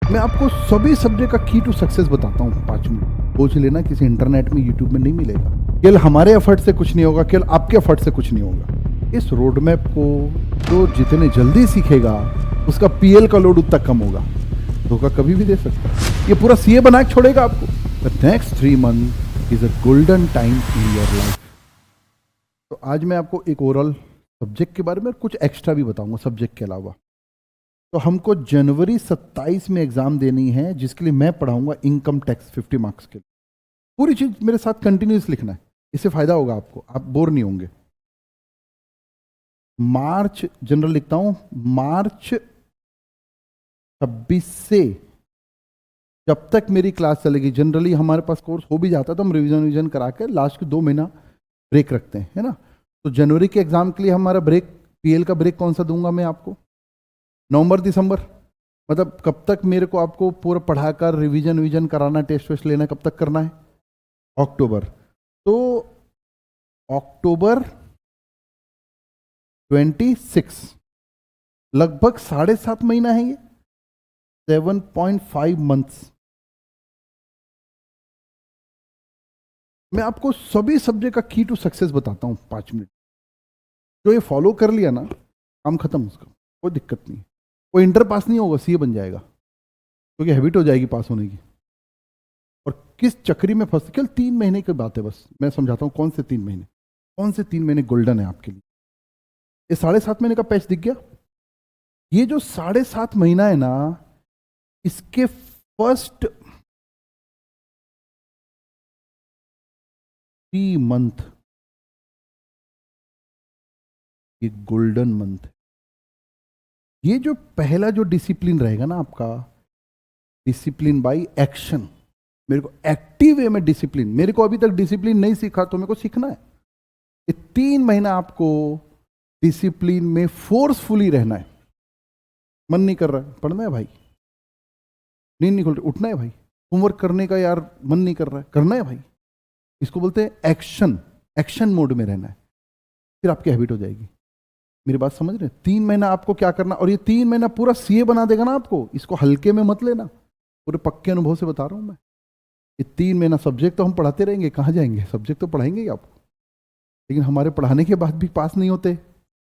मैं आपको सभी सब्जेक्ट का की टू सक्सेस बताता हूँ 5 मिनट। सोच लेना किसी इंटरनेट में यूट्यूब में नहीं मिलेगा। केवल हमारे एफर्ट से कुछ नहीं होगा, केवल आपके एफर्ट से कुछ नहीं होगा। इस रोड मैप को जो जितने जल्दी सीखेगा उसका पीएल का लोड उतना कम होगा। धोखा कभी भी दे सकता है। ये पूरा सीए बना के छोड़ेगा आपको। The next 3 month is a golden time in your life. तो आज मैं आपको एक ओवरऑल सब्जेक्ट के बारे में कुछ एक्स्ट्रा भी बताऊंगा सब्जेक्ट के अलावा। तो हमको जनवरी 27 में एग्जाम देनी है, जिसके लिए मैं पढ़ाऊंगा इनकम टैक्स 50 मार्क्स के लिए। पूरी चीज मेरे साथ कंटिन्यूस लिखना है, इससे फायदा होगा आपको, आप बोर नहीं होंगे। मार्च जनरल लिखता हूं, मार्च 26 से जब तक मेरी क्लास चलेगी। जनरली हमारे पास कोर्स हो भी जाता है तो हम रिवीजन करा कर लास्ट के 2 महीना ब्रेक रखते हैं, है ना। तो जनवरी के एग्जाम के लिए हमारा ब्रेक, पीएल का ब्रेक कौन सा दूंगा मैं आपको? नवंबर दिसंबर। मतलब कब तक मेरे को आपको पूरा पढ़ाकर रिवीजन कराना, टेस्ट वेस्ट लेना, कब तक करना है? अक्टूबर। तो अक्टूबर 26, लगभग 7.5 महीना है ये, 7.5 मंथ्स। मैं आपको सभी सब्जेक्ट का की टू सक्सेस बताता हूं 5 मिनट। जो ये फॉलो कर लिया ना, काम खत्म उसका, कोई दिक्कत नहीं। कोई इंटर पास नहीं होगा, सीए बन जाएगा, क्योंकि हैबिट हो जाएगी पास होने की। और किस चक्री में फंस, केवल 3 महीने की बात है बस। मैं समझाता हूँ कौन से 3 महीने, कौन से 3 महीने गोल्डन है आपके लिए। ये 7.5 महीने का पैच दिख गया। ये जो 7.5 महीना है ना, इसके फर्स्ट 3 मंथ ये गोल्डन मंथ है। ये जो पहला जो डिसिप्लिन रहेगा ना आपका, डिसिप्लिन बाय एक्शन। मेरे को एक्टिव वे में डिसिप्लिन, मेरे को अभी तक डिसिप्लिन नहीं सीखा तो मेरे को सीखना है। ये 3 महीना आपको डिसिप्लिन में फोर्सफुली रहना है। मन नहीं कर रहा है, पढ़ना है भाई। नींद नहीं खुल रही, उठना है भाई। होमवर्क करने का यार मन नहीं कर रहा है, करना है भाई। इसको बोलते हैं एक्शन। एक्शन मोड में रहना है, फिर आपकी हैबिट हो जाएगी। मेरी बात समझ रहे हैं? 3 महीना आपको क्या करना, और ये 3 महीना पूरा सीए बना देगा ना आपको। इसको हल्के में मत लेना, पूरे पक्के अनुभव से बता रहा हूं मैं। ये 3 महीना सब्जेक्ट तो हम पढ़ाते रहेंगे, कहाँ जाएंगे? सब्जेक्ट तो पढ़ाएंगे ही आपको, लेकिन हमारे पढ़ाने के बाद भी पास नहीं होते।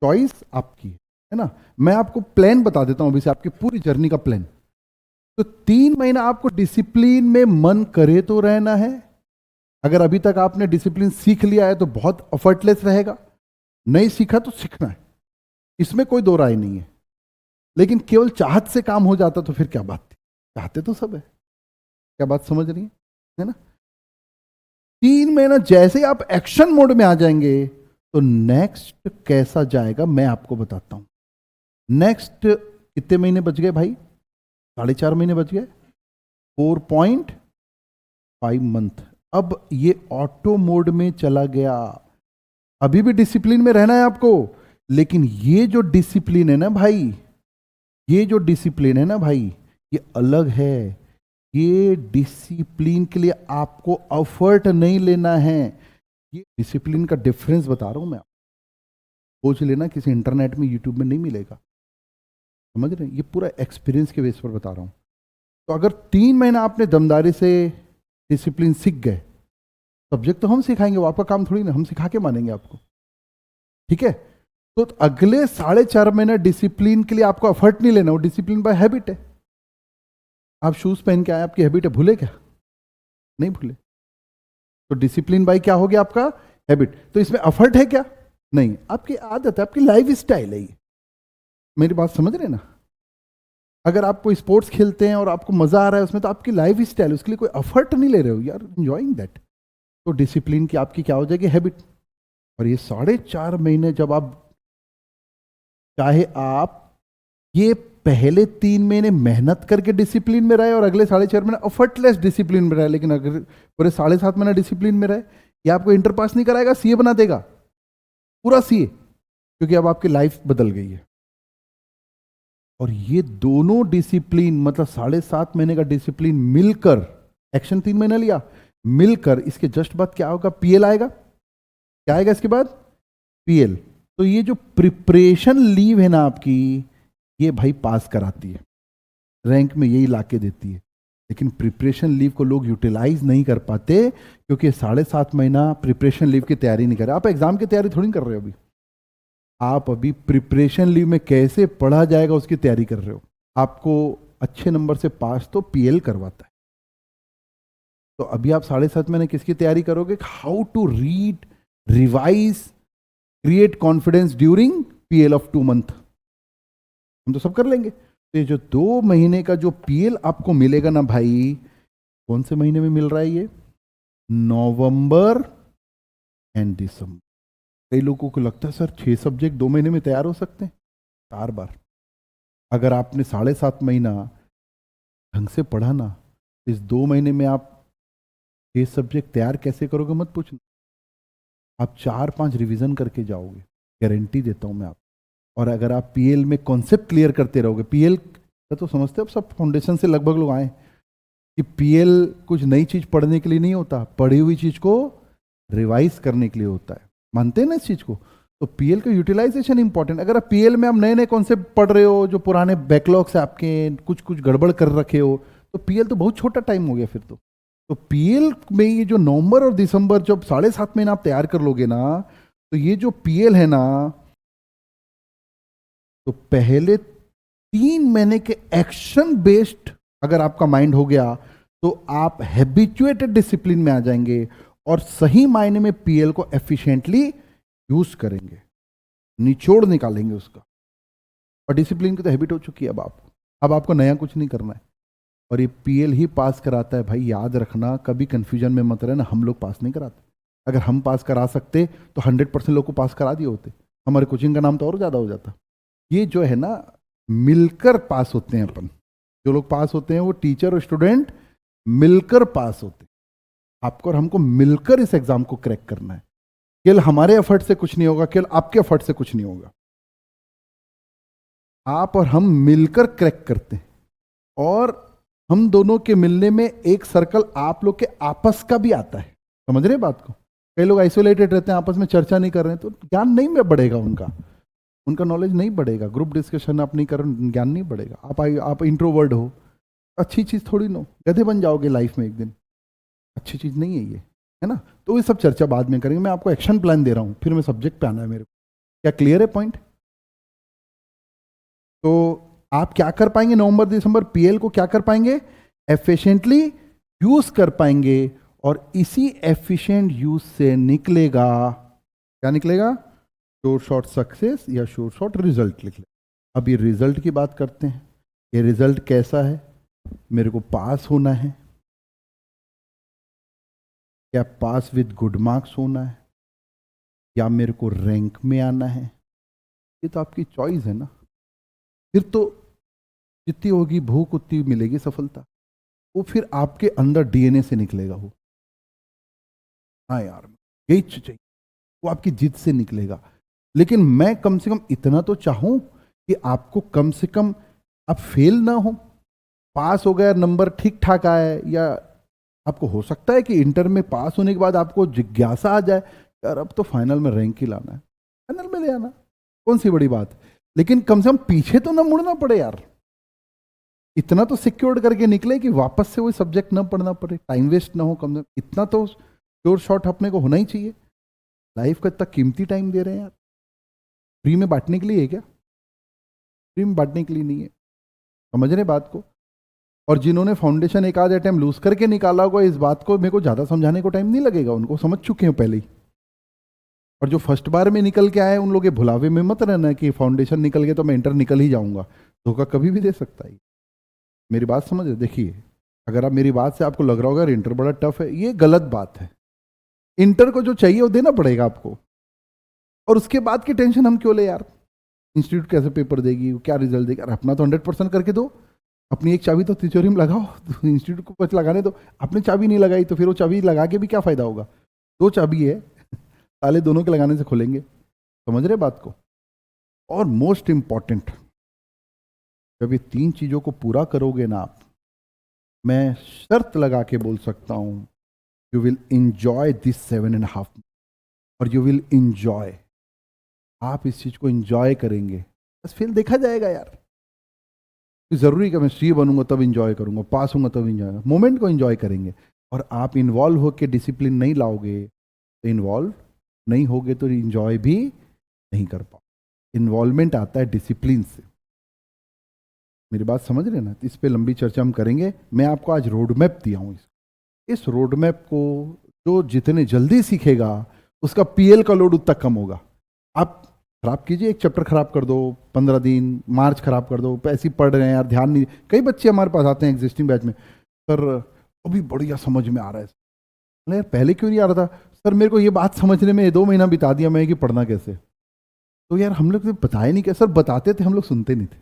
चॉइस आपकी है ना। मैं आपको प्लान बता देता हूं अभी से, आपकी पूरी जर्नी का प्लान। तो 3 महीना आपको डिसिप्लिन में मन करे तो रहना है। अगर अभी तक आपने डिसिप्लिन सीख लिया है तो बहुत एफर्टलेस रहेगा। नहीं सीखा तो सीखना है, इसमें कोई दो राय नहीं है। लेकिन केवल चाहत से काम हो जाता तो फिर क्या बात थी? चाहते तो सब है। क्या बात समझ रही है ना? 3 महीना जैसे ही आप एक्शन मोड में आ जाएंगे तो नेक्स्ट कैसा जाएगा मैं आपको बताता हूं। नेक्स्ट कितने महीने बच गए भाई? 4.5 महीने बच गए, 4.5 मंथ। अब ये ऑटो मोड में चला गया। अभी भी डिसिप्लिन में रहना है आपको, लेकिन ये जो डिसिप्लिन है ना भाई, ये जो डिसिप्लिन है ना भाई, ये अलग है। ये डिसिप्लिन के लिए आपको एफर्ट नहीं लेना है। ये डिसिप्लिन का डिफरेंस बता रहा हूं मैं। सोच लेना किसी इंटरनेट में यूट्यूब में नहीं मिलेगा। समझ रहे हैं? ये पूरा एक्सपीरियंस के बेस पर बता रहा हूं। तो अगर 3 महीना आपने दमदारी से डिसिप्लिन सीख गए, सब्जेक्ट तो हम सिखाएंगे, वो आपका काम थोड़ी ना, हम सिखा के मानेंगे आपको। ठीक है? तो अगले 4.5 महीने डिसिप्लिन के लिए आपको एफर्ट नहीं लेना, वो डिसिप्लिन बाय हैबिट है। आप शूज पहन के आए, आपकी हैबिट है, भूले क्या? नहीं भूले। तो डिसिप्लिन बाय क्या हो गया आपका? हैबिट। तो इसमें एफर्ट है क्या? नहीं, आपकी आदत है, आपकी लाइफ स्टाइल है ये। मेरी बात समझ रहे हैं ना? अगर आप कोई स्पोर्ट्स खेलते हैं और आपको मजा आ रहा है उसमें, तो आपकी लाइफ स्टाइल, उसके लिए कोई एफर्ट नहीं ले रहे हो, यार एंजॉइंग दैट। तो डिसिप्लिन की आपकी क्या हो जाएगी? हैबिट। और ये 4.5 महीने जब आप, चाहे आप ये पहले 3 महीने मेहनत करके डिसिप्लिन में रहे और अगले 4.5 महीने एफर्टलेस डिसिप्लिन में रहे, लेकिन अगर पूरे 7.5 महीने डिसिप्लिन में रहे, ये आपको इंटर पास नहीं कराएगा, सीए बना देगा, पूरा सीए। क्योंकि अब आपकी लाइफ बदल गई है। और ये दोनों डिसिप्लिन, मतलब 7.5 महीने का डिसिप्लिन मिलकर, एक्शन 3 महीने लिया, मिलकर इसके जस्ट बाद क्या होगा? पीएल आएगा। क्या आएगा इसके बाद? पीएल। तो ये जो प्रिपरेशन लीव है ना आपकी, ये भाई पास कराती है। रैंक में यही लाके देती है। लेकिन प्रिपरेशन लीव को लोग यूटिलाइज नहीं कर पाते क्योंकि 7.5 महीना प्रिपरेशन लीव की तैयारी नहीं कर रहे। आप एग्जाम की तैयारी थोड़ी कर रहे हो अभी, आप अभी प्रिपरेशन लीव में कैसे पढ़ा जाएगा उसकी तैयारी कर रहे हो। आपको अच्छे नंबर से पास तो पीएल करवाता है, तो अभी आप 7.5 महीने किसकी तैयारी करोगे? How to read, revise, create confidence during PL of 2 month. हम तो सब कर लेंगे। तो ये जो 2 महीने का जो पीएल आपको मिलेगा ना भाई, कौन से महीने में मिल रहा है ये? नवंबर एंड दिसंबर। कई लोगों को लगता है सर 6 सब्जेक्ट 2 महीने में तैयार हो सकते हैं। 4 बार अगर आपने 7.5 महीना ढंग से पढ़ा ना, इस 2 महीने में आप 6 सब्जेक्ट तैयार कैसे करोगे मत पूछना। आप 4-5 रिवीजन करके जाओगे, गारंटी देता हूं मैं आप। और अगर आप पीएल में कॉन्सेप्ट क्लियर करते रहोगे, पीएल का तो समझते हो आप सब, फाउंडेशन से लगभग लोग आए कि पीएल कुछ नई चीज पढ़ने के लिए नहीं होता, पढ़ी हुई चीज को रिवाइज करने के लिए होता है। मानते हैं ना इस चीज को? तो पीएल का यूटिलाइजेशन इंपॉर्टेंट। अगर आप पीएल में आप नए नए कॉन्सेप्ट पढ़ रहे हो, जो पुराने बैकलॉग्स आपके कुछ कुछ गड़बड़ कर रखे हो, तो पीएल तो बहुत छोटा टाइम हो गया फिर तो पीएल में ये जो नवंबर और दिसंबर जब 7.5 महीना आप तैयार कर लोगे ना, तो ये जो पीएल है ना, तो पहले 3 महीने के एक्शन बेस्ड अगर आपका माइंड हो गया तो आप हैबिचुएटेड डिसिप्लिन में आ जाएंगे और सही मायने में पीएल को एफिशिएंटली यूज करेंगे, निचोड़ निकालेंगे उसका। और डिसिप्लिन की तो हैबिट हो चुकी है अब आपको नया कुछ नहीं करना है। और ये पीएल ही पास कराता है भाई, याद रखना, कभी कंफ्यूजन में मत रहना। हम लोग पास नहीं कराते। अगर हम पास करा सकते तो 100% लोग को पास करा दिए होते, हमारे कोचिंग का नाम तो और ज़्यादा हो जाता। ये जो है ना, मिलकर पास होते हैं अपन। जो लोग पास होते हैं वो टीचर और स्टूडेंट मिलकर पास होते हैं। आपको और हमको मिलकर इस एग्जाम को क्रैक करना है। केवल हमारे एफर्ट से कुछ नहीं होगा, केवल आपके एफर्ट से कुछ नहीं होगा। आप और हम मिलकर क्रैक करते हैं, और हम दोनों के मिलने में एक सर्कल आप लोग के आपस का भी आता है। समझ रहे बात को? कई लोग आइसोलेटेड रहते हैं, आपस में चर्चा नहीं कर रहे हैं, तो ज्ञान नहीं में बढ़ेगा उनका नॉलेज नहीं बढ़ेगा। ग्रुप डिस्कशन आप नहीं कर रहे, ज्ञान नहीं बढ़ेगा। आप इंट्रोवर्ड हो, अच्छी चीज थोड़ी नो, गधे बन जाओगे लाइफ में एक दिन। अच्छी चीज नहीं है ये, है ना? तो ये सब चर्चा बाद में करेंगे। मैं आपको एक्शन प्लान दे रहा हूं, फिर मैं सब्जेक्ट पे आना है मेरे को। क्या क्लियर है पॉइंट? तो आप क्या कर पाएंगे नवंबर दिसंबर? पीएल को क्या कर पाएंगे? एफिशिएंटली यूज कर पाएंगे। और इसी एफिशिएंट यूज से निकलेगा, क्या निकलेगा? शॉर्ट शॉर्ट सक्सेस या शॉर्ट शॉर्ट रिजल्ट लिख ले। अब ये रिजल्ट की बात करते हैं। ये रिजल्ट कैसा है? मेरे को पास होना है, क्या पास विद गुड मार्क्स होना है, या मेरे को रैंक में आना है? ये तो आपकी चॉइस है ना। फिर तो जितनी होगी भूख उतनी मिलेगी सफलता। वो फिर आपके अंदर डीएनए से निकलेगा वो। हाँ यार, यही चाहिए, वो आपकी जिद से निकलेगा। लेकिन मैं कम से कम इतना तो चाहूं कि आपको कम से कम आप फेल ना हो। पास हो गया, नंबर ठीक ठाक आए, या आपको हो सकता है कि इंटर में पास होने के बाद आपको जिज्ञासा आ जाए, यार अब तो फाइनल में रैंक ही लाना है, फाइनल में ले आना, कौन सी बड़ी बात। लेकिन कम से कम पीछे तो ना मुड़ना पड़े यार। इतना तो सिक्योर्ड करके निकले कि वापस से वही सब्जेक्ट ना पढ़ना पड़े, टाइम वेस्ट ना हो। कम से कम इतना तो श्योर शॉट अपने को होना ही चाहिए। लाइफ का इतना कीमती टाइम दे रहे हैं यार, फ्री में बांटने के लिए है क्या? फ्री में बांटने के लिए नहीं है। समझ रहे बात को? और जिन्होंने फाउंडेशन एक आध अटेम्प्ट लूज करके निकाला होगा, इस बात को मेरे को ज़्यादा समझाने को टाइम नहीं लगेगा, उनको समझ चुके हैं पहले ही। और जो फर्स्ट बार में निकल के आए, उन लोग के भुलावे में मत रहना कि फाउंडेशन निकल गया तो मैं इंटर निकल ही जाऊंगा। धोखा कभी भी दे सकता है। मेरी बात समझ रहे? देखिए, अगर आप मेरी बात से आपको लग रहा होगा इंटर बड़ा टफ है, ये गलत बात है। इंटर को जो चाहिए वो देना पड़ेगा आपको, और उसके बाद की टेंशन हम क्यों ले यार? इंस्टीट्यूट कैसे पेपर देगी, क्या रिजल्ट देगी? अरे अपना तो 100% करके दो। अपनी एक चाबी तो तिजोरी में लगाओ, तो इंस्टीट्यूट को कुछ लगाने दो। आपने चाबी नहीं लगाई तो फिर वो चाबी लगा के भी क्या फायदा होगा? 2 चाबी है, ताले दोनों के लगाने से खुलेंगे। समझ रहे बात को? और मोस्ट इंपॉर्टेंट, जब ये 3 चीजों को पूरा करोगे ना आप, मैं शर्त लगा के बोल सकता हूं, यू विल इंजॉय दिस 7.5, और यू विल इंजॉय। आप इस चीज को इंजॉय करेंगे, बस फिर देखा जाएगा यार। जरूरी कि मैं सीए बनूंगा तब इंजॉय करूंगा, पास होऊंगा तब इंजॉय, मोमेंट को इंजॉय करेंगे। और आप इन्वॉल्व होकर डिसिप्लिन नहीं लाओगे तो इन्वॉल्व नहीं होगे तो इंजॉय भी नहीं कर पाओ। इन्वॉल्वमेंट आता है डिसिप्लिन से। मेरी बात समझ रहे ना? इस पे लंबी चर्चा हम करेंगे। मैं आपको आज रोड मैप दिया हूं। इस रोड मैप को जो जितने जल्दी सीखेगा उसका पीएल का लोड उतना कम होगा। आप खराब कीजिए, एक चैप्टर खराब कर दो 15 दिन, मार्च खराब कर दो, ऐसे ही पढ़ रहे हैं यार, ध्यान नहीं। कई बच्चे हमारे पास आते हैं एग्जिस्टिंग बैच में, सर अभी बढ़िया समझ में आ रहा है। यार पहले क्यों नहीं आ रहा था? सर मेरे को ये बात समझने में 2 महीना बिता दिया मैं कि पढ़ना कैसे। तो यार हम लोग तो बताए नहीं क्या? सर बताते थे, हम लोग सुनते नहीं थे।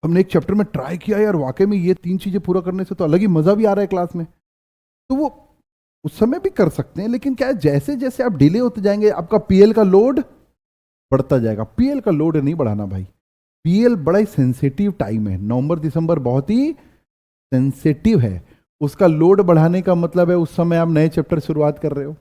हमने एक चैप्टर में ट्राई किया यार, वाकई में ये 3 चीजें पूरा करने से तो अलग ही मजा भी आ रहा है क्लास में। तो वो उस समय भी कर सकते हैं, लेकिन क्या है, जैसे जैसे आप डिले होते जाएंगे आपका पीएल का लोड बढ़ता जाएगा। पीएल का लोड नहीं बढ़ाना भाई। पीएल बड़ा ही सेंसिटिव टाइम है। नवंबर दिसंबर बहुत ही सेंसिटिव है। उसका लोड बढ़ाने का मतलब है उस समय आप नए चैप्टर शुरुआत कर रहे हो,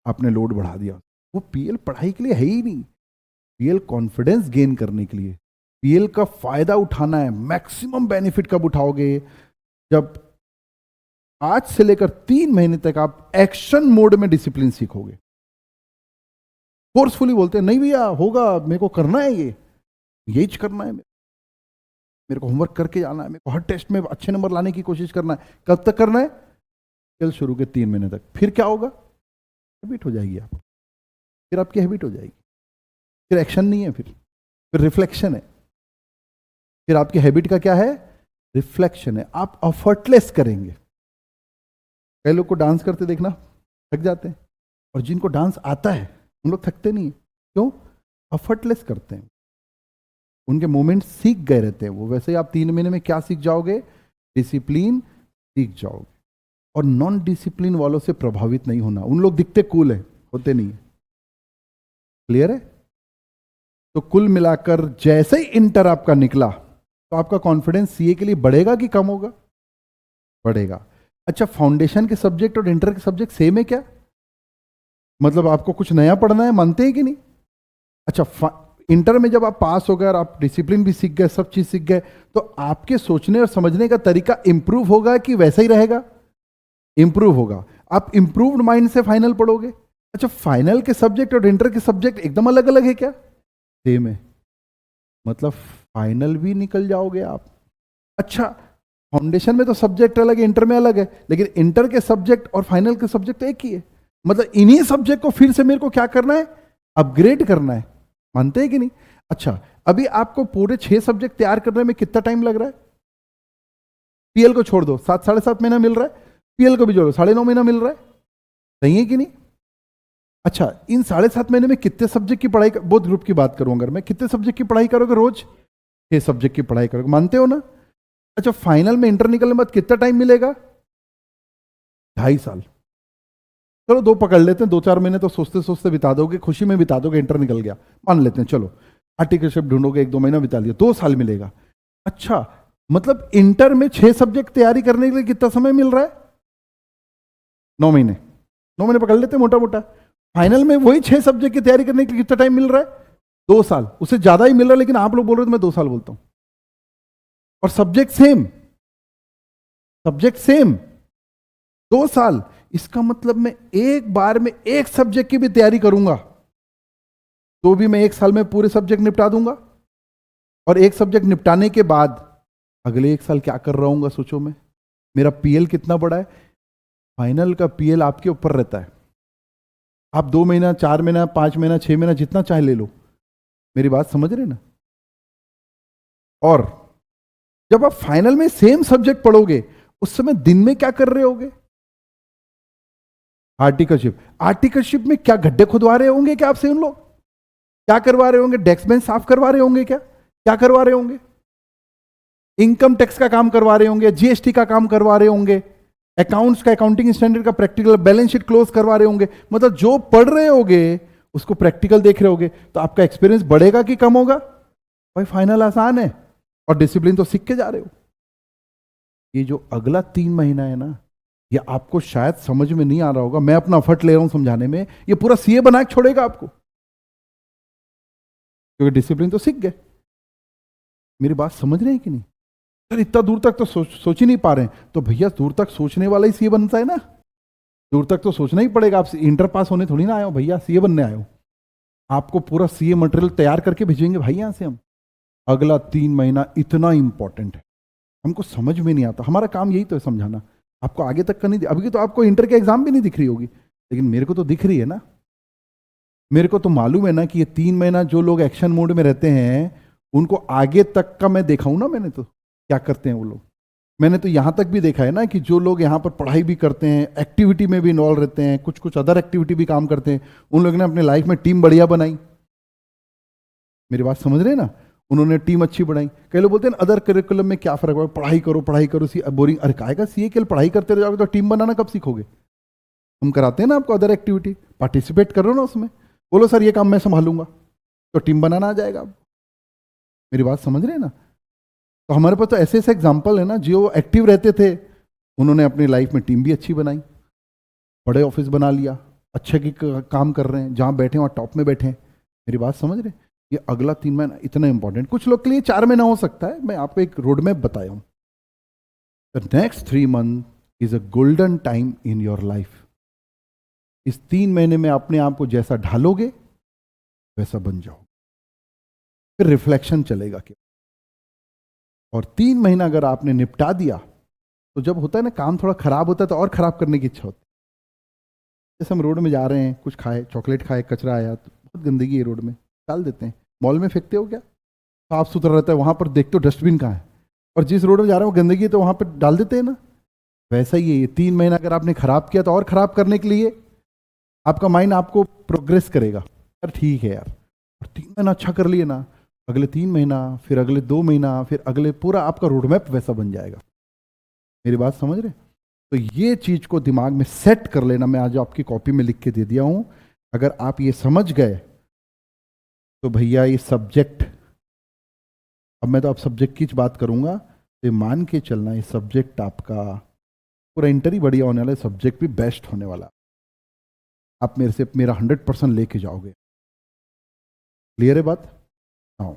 आपने लोड बढ़ा दिया। वो पीएल पढ़ाई के लिए है ही नहीं। पीएल कॉन्फिडेंस गेन करने के लिए, पीएल का फायदा उठाना है। मैक्सिमम बेनिफिट कब उठाओगे? जब आज से लेकर 3 महीने तक आप एक्शन मोड में डिसिप्लिन सीखोगे। फोर्सफुली बोलते हैं नहीं भैया होगा, मेरे को करना है, ये यही करना है, मेरे को होमवर्क करके जाना है, मेरे को हर टेस्ट में अच्छे नंबर लाने की कोशिश करना है। कब तक करना है? कल शुरू के 3 महीने तक। फिर क्या होगा? हैबिट हो जाएगी आप, फिर आपकी हैबिट हो जाएगी। फिर एक्शन नहीं है, फिर रिफ्लेक्शन है। फिर आपकी हैबिट का क्या है? रिफ्लेक्शन है। आप एफर्टलेस करेंगे। कई लोग को डांस करते देखना थक जाते हैं, और जिनको डांस आता है उन लोग थकते नहीं है। क्यों? एफर्टलेस करते हैं, उनके मूवमेंट सीख गए रहते हैं वो। वैसे ही आप 3 महीने में क्या सीख जाओगे? डिसिप्लिन सीख जाओगे। और नॉन डिसिप्लिन वालों से प्रभावित नहीं होना। उन लोग दिखते कूल है, होते नहीं है। क्लियर है? तो कुल मिलाकर जैसे ही इंटर आपका निकला तो आपका कॉन्फिडेंस सीए के लिए बढ़ेगा कि कम होगा? बढ़ेगा। अच्छा, फाउंडेशन के सब्जेक्ट और इंटर के सब्जेक्ट सेम है क्या? मतलब आपको कुछ नया पढ़ना है, मानते हैं कि नहीं? अच्छा, इंटर में जब आप पास हो गए और आप डिसिप्लिन भी सीख गए, सब चीज सीख गए, तो आपके सोचने और समझने का तरीका इंप्रूव होगा कि वैसा ही रहेगा? इंप्रूव होगा। आप इंप्रूव्ड माइंड से फाइनल पढ़ोगे। अच्छा, फाइनल के सब्जेक्ट और इंटर के सब्जेक्ट एकदम अलग अलग है क्या? सेम है। मतलब फाइनल भी निकल जाओगे आप। अच्छा, फाउंडेशन में तो सब्जेक्ट अलग है, इंटर में अलग है, लेकिन इंटर के सब्जेक्ट और फाइनल के सब्जेक्ट एक ही है। मतलब इन्हीं सब्जेक्ट को फिर से मेरे को क्या करना है? अपग्रेड करना है। मानते हैं कि नहीं? अच्छा, अभी आपको पूरे 6 सब्जेक्ट तैयार करने में कितना टाइम लग रहा है? पीएल को छोड़ दो, 7 साढ़े 7 महीना मिल रहा है। पीएल को भी जोड़ो, 9.5 महीना मिल रहा है। सही है कि नहीं? अच्छा, इन 7.5 महीने में कितने सब्जेक्ट की पढ़ाई बोथ ग्रुप की बात करूं अगर मैं, कितने सब्जेक्ट की पढ़ाई करोगे? रोज 6 सब्जेक्ट की पढ़ाई करोगे। मानते हो ना? अच्छा, फाइनल में इंटर निकलने के बाद कितना टाइम मिलेगा? 2.5 साल। चलो 2 पकड़ लेते हैं, 2-4 महीने तो सोचते सोचते बिता दोगे, खुशी में बिता दोगे, इंटर निकल गया, मान लेते हैं। चलो आर्टिकलशिप ढूंढोगे, 1-2 महीना बिता लिया, 2 साल मिलेगा। अच्छा, मतलब इंटर में 6 सब्जेक्ट तैयारी करने के लिए कितना समय मिल रहा है? 9 महीने। 9 महीने पकड़ लेते हैं मोटा मोटा। फाइनल में वही 6 सब्जेक्ट की तैयारी करने के लिए कितना टाइम मिल रहा है? 2 साल। उससे ज्यादा ही मिल रहा है, लेकिन आप लोग बोल रहे हो तो मैं 2 साल बोलता हूं। और सब्जेक्ट सेम, सब्जेक्ट सेम, 2 साल। इसका मतलब मैं एक बार में एक सब्जेक्ट की भी तैयारी करूंगा तो भी मैं 1 साल में पूरे सब्जेक्ट निपटा दूंगा। और एक सब्जेक्ट निपटाने के बाद अगले 1 साल क्या कर रहा हूंगा? सोचो। मैं, मेरा पीएल कितना बड़ा है? फाइनल का पीएल आपके ऊपर रहता है। आप 2 महीना, 4 महीना, 5 महीना, 6 महीना जितना चाहे ले लो। मेरी बात समझ रहे ना? और जब आप फाइनल में सेम सब्जेक्ट पढ़ोगे उस समय दिन में क्या कर रहे होगे? आर्टिकलशिप। आर्टिकलशिप में क्या गड्ढे खुदवा रहे होंगे क्या आपसे उन लोग? क्या करवा रहे होंगे? डेस्क बेंच साफ करवा रहे होंगे क्या? क्या करवा रहे होंगे? इनकम टैक्स का काम करवा रहे होंगे, जीएसटी का काम करवा रहे होंगे, अकाउंट्स का, अकाउंटिंग स्टैंडर्ड का प्रैक्टिकल, बैलेंस शीट क्लोज करवा रहे होंगे। मतलब जो पढ़ रहे होगे उसको प्रैक्टिकल देख रहे होगे, तो आपका एक्सपीरियंस बढ़ेगा कि कम होगा? भाई फाइनल आसान है और डिसिप्लिन तो सीख के जा रहे हो। ये जो अगला 3 महीना है ना, ये आपको शायद समझ में नहीं आ रहा होगा, मैं अपना एफर्ट ले रहा हूं समझाने में, ये पूरा सीए बना के छोड़ेगा आपको, क्योंकि डिसिप्लिन तो सीख गए। मेरी बात समझ रहे हैं कि नहीं? सर इतना दूर तक तो सोच ही नहीं पा रहे हैं, तो भैया दूर तक सोचने वाला ही सीए बनता है ना। दूर तक तो सोचना ही पड़ेगा। आप इंटर पास होने थोड़ी ना आए हो भैया, सीए बनने आए हो। आपको पूरा सीए मटेरियल तैयार करके भेजेंगे भाई यहाँ से हम। अगला 3 महीना इतना इंपॉर्टेंट है, हमको समझ में नहीं आता। हमारा काम यही तो है समझाना, आपको आगे तक का नहीं। अभी तो आपको इंटर के एग्जाम भी नहीं दिख रही होगी, लेकिन मेरे को तो दिख रही है ना। मेरे को तो मालूम है ना कि ये 3 महीना जो लोग एक्शन मोड में रहते हैं उनको आगे तक का मैं देखा हूं ना। मैंने तो क्या करते हैं वो लोग, मैंने तो यहां तक भी देखा है ना कि जो लोग यहाँ पर पढ़ाई भी करते हैं, एक्टिविटी में भी इन्वॉल्व रहते हैं, कुछ कुछ अदर एक्टिविटी भी काम करते हैं, उन लोगों ने अपने लाइफ में टीम बढ़िया बनाई। मेरी बात समझ रहे हैं ना? उन्होंने टीम अच्छी बनाई। कई लोग बोलते हैं अदर करिकुलम में क्या फर्क है, पढ़ाई करो सी बोरिंग। अरे काय का सीए केवल पढ़ाई करते रह जाओगे तो टीम बनाना कब सीखोगे? हम कराते हैं ना आपको अदर एक्टिविटी, पार्टिसिपेट करो ना उसमें। बोलो सर ये काम मैं संभालूंगा, तो टीम बनाना आ जाएगा। मेरी बात समझ रहे हैं ना? तो हमारे पास तो ऐसे ऐसे एग्जाम्पल है ना, जो एक्टिव रहते थे उन्होंने अपनी लाइफ में टीम भी अच्छी बनाई, बड़े ऑफिस बना लिया, अच्छे की काम कर रहे हैं, जहां बैठे वहां टॉप में बैठे हैं। मेरी बात समझ रहे हैं? ये अगला 3 महीना इतना इंपॉर्टेंट, कुछ लोग के लिए 4 महीना हो सकता है। मैं आपको एक रोड मैप बताया हूं। The next 3 month is a golden time in your life. इस 3 महीने में अपने आप को जैसा ढालोगे वैसा बन जाओगे, फिर रिफ्लेक्शन चलेगा कि। और 3 महीना अगर आपने निपटा दिया तो जब होता है ना काम थोड़ा खराब होता है तो और खराब करने की इच्छा होती है। जैसे हम रोड में जा रहे हैं, कुछ खाए, चॉकलेट खाए, कचरा आया तो बहुत गंदगी है रोड में, डाल देते हैं। मॉल में फेंकते हो क्या? साफ सुथरा रहता है, वहां पर देखते हो डस्टबिन कहाँ है, और जिस रोड में जा रहे हो गंदगी है तो वहां पर डाल देते हैं ना। वैसा ही है ये 3 महीना अगर आपने खराब किया तो और खराब करने के लिए आपका माइंड आपको प्रोग्रेस करेगा। यार ठीक है यार, और 3 महीना अच्छा कर लिए ना, अगले 3 महीना, फिर अगले 2 महीना, फिर अगले, पूरा आपका रोड मैप वैसा बन जाएगा। मेरी बात समझ रहे? तो ये चीज को दिमाग में सेट कर लेना। मैं आज आपकी कॉपी में लिख के दे दिया हूं। अगर आप ये समझ गए तो भैया ये सब्जेक्ट, अब मैं तो आप सब्जेक्ट की बात करूंगा, तो मान के चलना ये सब्जेक्ट आपका पूरा इंटर ही बढ़िया होने वाला है, सब्जेक्ट भी बेस्ट होने वाला। आप मेरे से मेरा 100% लेके जाओगे। क्लियर है बात? हाँ।